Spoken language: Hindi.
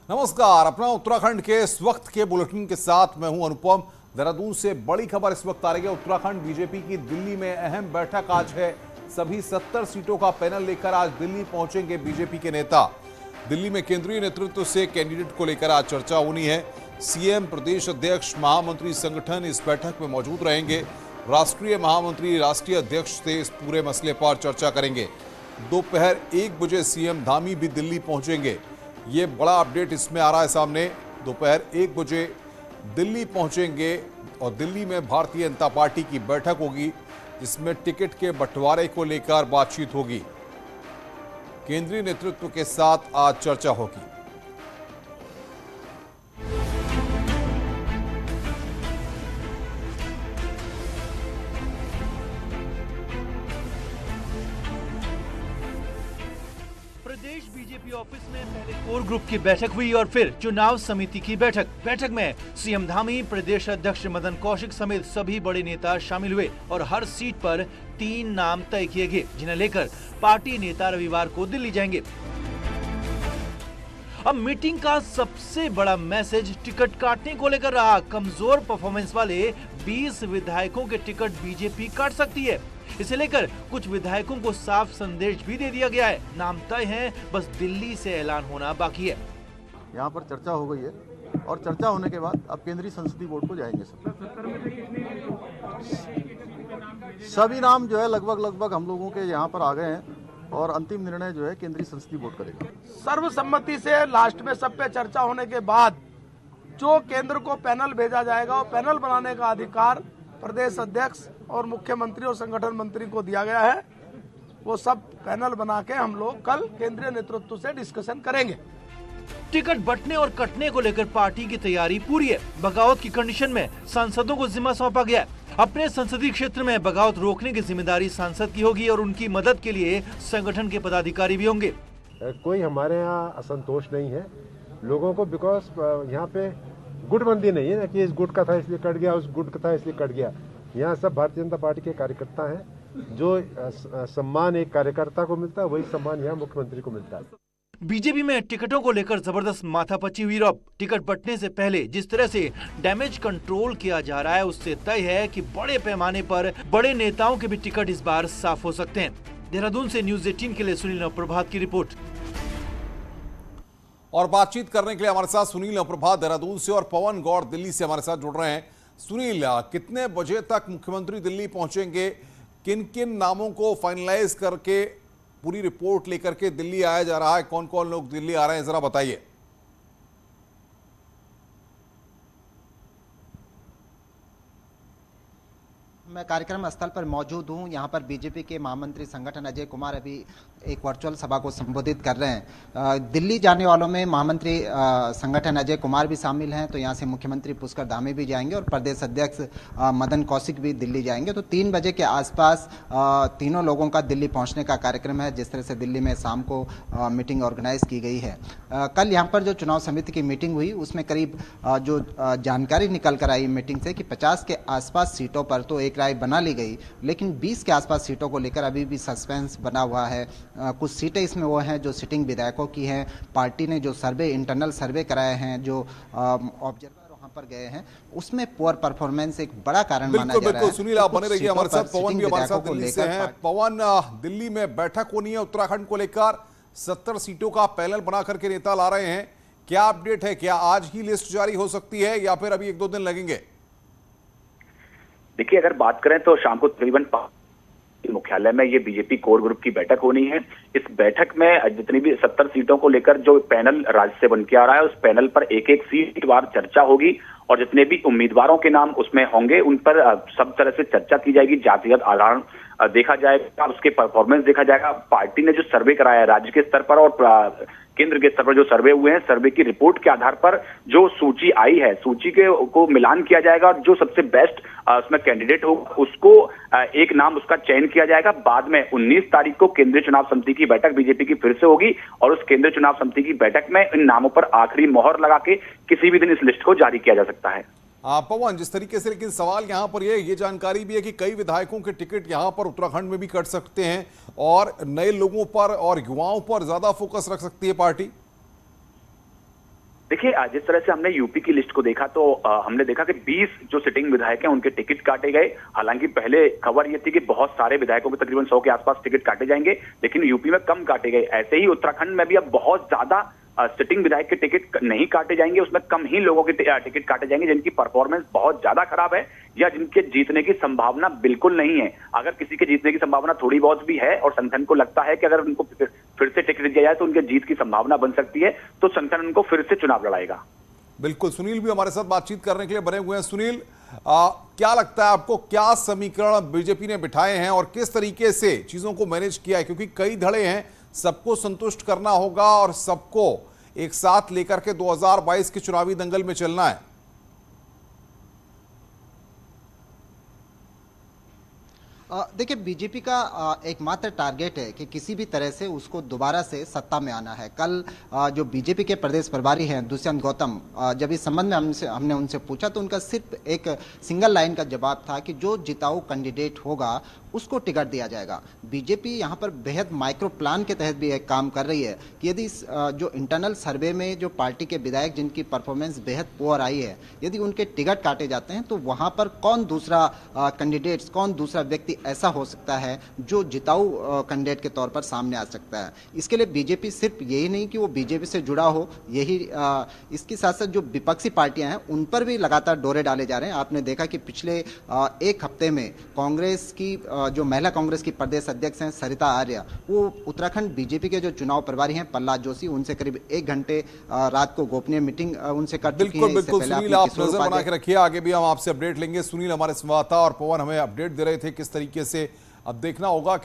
नमस्कार, अपना उत्तराखंड के इस वक्त के बुलेटिन के साथ मैं हूं अनुपम। देहरादून से बड़ी खबर इस वक्त आ रही है। उत्तराखंड बीजेपी की दिल्ली में अहम बैठक आज है। सभी 70 सीटों का पैनल लेकर आज दिल्ली पहुंचेंगे बीजेपी के नेता। दिल्ली में केंद्रीय नेतृत्व से कैंडिडेट को लेकर आज चर्चा होनी है। सीएम, प्रदेश अध्यक्ष, महामंत्री संगठन इस बैठक में मौजूद रहेंगे। राष्ट्रीय महामंत्री राष्ट्रीय अध्यक्ष से इस पूरे मसले पर चर्चा करेंगे। दोपहर 1 बजे सीएम धामी भी दिल्ली पहुंचेंगे। ये बड़ा अपडेट इसमें आ रहा है सामने। दोपहर 1 बजे दिल्ली पहुंचेंगे और दिल्ली में भारतीय जनता पार्टी की बैठक होगी, जिसमें टिकट के बंटवारे को लेकर बातचीत होगी। केंद्रीय नेतृत्व के साथ आज चर्चा होगी। प्रदेश बीजेपी ऑफिस में पहले कोर ग्रुप की बैठक हुई और फिर चुनाव समिति की बैठक में सीएम धामी, प्रदेश अध्यक्ष मदन कौशिक समेत सभी बड़े नेता शामिल हुए और हर सीट पर 3 नाम तय किए गए, जिन्हें लेकर पार्टी नेता रविवार को दिल्ली जाएंगे। अब मीटिंग का सबसे बड़ा मैसेज टिकट काटने को लेकर रहा। कमजोर परफॉर्मेंस वाले 20 विधायकों के टिकट बीजेपी काट सकती है। इसे लेकर कुछ विधायकों को साफ संदेश भी दे दिया गया है। नाम तय है, बस दिल्ली से ऐलान होना बाकी है। यहाँ पर चर्चा हो गई है और चर्चा होने के बाद अब केंद्रीय संसदीय बोर्ड को जाएंगे। सभी नाम जो है लगभग हम लोगों के यहाँ पर आ गए हैं और अंतिम निर्णय जो है केंद्रीय संसदीय बोर्ड करेगा। सर्वसम्मति से लास्ट में सब पे चर्चा होने के बाद जो केंद्र को पैनल भेजा जाएगा, वो पैनल बनाने का अधिकार प्रदेश अध्यक्ष और मुख्यमंत्री और संगठन मंत्री को दिया गया है। वो सब पैनल बना के हम लोग कल केंद्रीय नेतृत्व से डिस्कशन करेंगे। टिकट बंटने और कटने को लेकर पार्टी की तैयारी पूरी है। बगावत की कंडीशन में सांसदों को जिम्मा सौंपा गया है। अपने संसदीय क्षेत्र में बगावत रोकने की जिम्मेदारी सांसद की होगी और उनकी मदद के लिए संगठन के पदाधिकारी भी होंगे। कोई हमारे यहाँ असंतोष नहीं है लोगों को, बिकॉज यहाँ पे गुटबंदी नहीं है ना कि इस गुट का था इसलिए कट गया, उस गुट का था इसलिए कट गया। यहाँ सब भारतीय जनता पार्टी के कार्यकर्ता हैं। जो सम्मान एक कार्यकर्ता को मिलता है, वही सम्मान यहाँ मुख्यमंत्री को मिलता है। बीजेपी में टिकटों को लेकर जबरदस्त माथापच्ची हुई। अब टिकट बंटने से पहले जिस तरह से डैमेज कंट्रोल किया जा रहा है, उससे तय है कि बड़े पैमाने पर बड़े नेताओं के भी टिकट इस बार साफ हो सकते हैं। देहरादून से न्यूज़ 18 के लिए सुनील नवप्रभात की रिपोर्ट। और बातचीत करने के लिए हमारे साथ सुनील नवप्रभात देहरादून से और पवन गौड़ दिल्ली से हमारे साथ जुड़ रहे हैं। सुनील, कितने बजे तक मुख्यमंत्री दिल्ली पहुंचेंगे? किन किन नामों को फाइनलाइज करके पूरी रिपोर्ट लेकर के दिल्ली आया जा रहा है? कौन कौन लोग दिल्ली आ रहे हैं, जरा बताइए। मैं कार्यक्रम स्थल पर मौजूद हूं। यहां पर बीजेपी के महामंत्री संगठन अजय कुमार अभी एक वर्चुअल सभा को संबोधित कर रहे हैं। दिल्ली जाने वालों में महामंत्री संगठन अजय कुमार भी शामिल हैं, तो यहां से मुख्यमंत्री पुष्कर धामी भी जाएंगे और प्रदेश अध्यक्ष मदन कौशिक भी दिल्ली जाएंगे। तो 3 बजे के आसपास तीनों लोगों का दिल्ली पहुंचने का कार्यक्रम है। जिस तरह से दिल्ली में शाम को मीटिंग ऑर्गेनाइज की गई है। कल यहाँ पर जो चुनाव समिति की मीटिंग हुई, उसमें करीब जो जानकारी निकल कर आई मीटिंग से कि 50 के आसपास सीटों पर तो एक राय बना ली गई, लेकिन 20 के आसपास सीटों को लेकर अभी भी सस्पेंस बना हुआ है। कुछ सीटें इसमें वो हैं जो सिटिंग विधायकों की हैं। पार्टी ने जो सर्वे, इंटरनल सर्वे कराए हैं, जो ऑब्जर्वर वहां पर गए हैं, उसमें पुअर परफॉर्मेंस एक बड़ा कारण माना जा रहा है। सुनील, आप बने रहिए हमारे साथ। पवन भी हमारे साथ दिल्ली से हैं। पवन, दिल्ली में बैठक होनी है उत्तराखंड को लेकर। 70 सीटों का पैनल बना करके नेता ला रहे हैं। क्या अपडेट है? क्या आज ही लिस्ट जारी हो सकती है या फिर अभी 1-2 दिन लगेंगे? देखिए, अगर बात करें तो शाम को तकरीबन मुख्यालय में ये बीजेपी कोर ग्रुप की बैठक होनी है। इस बैठक में जितनी भी 70 सीटों को लेकर जो पैनल राज्य से बन के आ रहा है, उस पैनल पर एक सीट वार चर्चा होगी और जितने भी उम्मीदवारों के नाम उसमें होंगे, उन पर सब तरह से चर्चा की जाएगी। जातिगत आधार देखा जाएगा, उसके परफॉर्मेंस देखा जाएगा। पार्टी ने जो सर्वे कराया है राज्य के स्तर पर और केंद्र के स्तर पर जो सर्वे हुए हैं, सर्वे की रिपोर्ट के आधार पर जो सूची आई है, सूची को मिलान किया जाएगा और जो सबसे बेस्ट उसमें कैंडिडेट होगा उसको एक नाम उसका चयन किया जाएगा। बाद में 19 तारीख को केंद्रीय चुनाव समिति की बैठक बीजेपी की फिर से होगी और उस केंद्रीय चुनाव समिति की बैठक में इन नामों पर आखिरी मोहर लगा के किसी भी दिन इस लिस्ट को जारी किया जा सकता है। पवन, जिस तरीके से, लेकिन सवाल यहां पर ये जानकारी भी है कि कई विधायकों के टिकट यहां पर उत्तराखंड में भी कट सकते हैं और नए लोगों पर और युवाओं पर ज्यादा फोकस रख सकती है पार्टी। देखिए, जिस तरह से हमने यूपी की लिस्ट को देखा तो हमने देखा कि 20 जो सिटिंग विधायक हैं उनके टिकट काटे गए। हालांकि पहले खबर ये थी कि बहुत सारे विधायकों के तकरीबन 100 के आसपास टिकट काटे जाएंगे, लेकिन यूपी में कम काटे गए। ऐसे ही उत्तराखंड में भी अब बहुत ज्यादा सिटिंग विधायक के टिकट नहीं काटे जाएंगे, उसमें कम ही लोगों के टिकट काटे जाएंगे जिनकी परफॉर्मेंस बहुत ज्यादा खराब है या जिनके जीतने की संभावना बिल्कुल नहीं है। अगर किसी के जीतने की संभावना थोड़ी बहुत भी है और संगठन को लगता है कि अगर उनको फिर से टिकट दिया जाए तो उनके जीत की संभावना बन सकती है, तो संगठन उनको फिर से चुनाव लड़ाएगा। बिल्कुल, सुनील भी हमारे साथ बातचीत करने के लिए बने हुए हैं। सुनील, क्या लगता है आपको, क्या समीकरण बीजेपी ने बिठाए हैं और किस तरीके से चीजों को मैनेज किया है? क्योंकि कई धड़े हैं, सबको संतुष्ट करना होगा और सबको एक साथ लेकर के 2022 के चुनावी दंगल में चलना है। देखिए, बीजेपी का एकमात्र टारगेट है कि किसी भी तरह से उसको दोबारा से सत्ता में आना है। कल जो बीजेपी के प्रदेश प्रभारी हैं दुष्यंत गौतम, जब इस संबंध में हमने उनसे पूछा तो उनका सिर्फ एक सिंगल लाइन का जवाब था कि जो जिताऊ कैंडिडेट होगा उसको टिकट दिया जाएगा। बीजेपी यहाँ पर बेहद माइक्रो प्लान के तहत भी एक काम कर रही है कि यदि जो इंटरनल सर्वे में जो पार्टी के विधायक जिनकी परफॉर्मेंस बेहद पुअर आई है, यदि उनके टिकट काटे जाते हैं तो वहाँ पर कौन दूसरा कैंडिडेट्स, कौन दूसरा व्यक्ति ऐसा हो सकता है जो जिताऊ कैंडिडेट के तौर पर सामने आ सकता है। इसके लिए बीजेपी सिर्फ यही नहीं कि वो बीजेपी से जुड़ा हो, यही इसके साथ साथ जो विपक्षी पार्टियां हैं उन पर भी लगातार डोरे डाले जा रहे हैं। आपने देखा कि पिछले एक हफ्ते में कांग्रेस की जो महिला कांग्रेस की प्रदेश अध्यक्ष हैं सरिता आर्य, वो उत्तराखंड बीजेपी के जो चुनाव प्रभारी हैं प्रहलाद जोशी, उनसे करीब 1 घंटे रात को गोपनीय मीटिंग उनसे कर चुकी हैं। बिल्कुल सुनील, आप नजर बना के रखिए, आगे भी हम आपसे अपडेट लेंगे। सुनील हमारे संवाददाता और पवन हमें अपडेट दे रहे थे किस तरीके से अब देखना होगा कि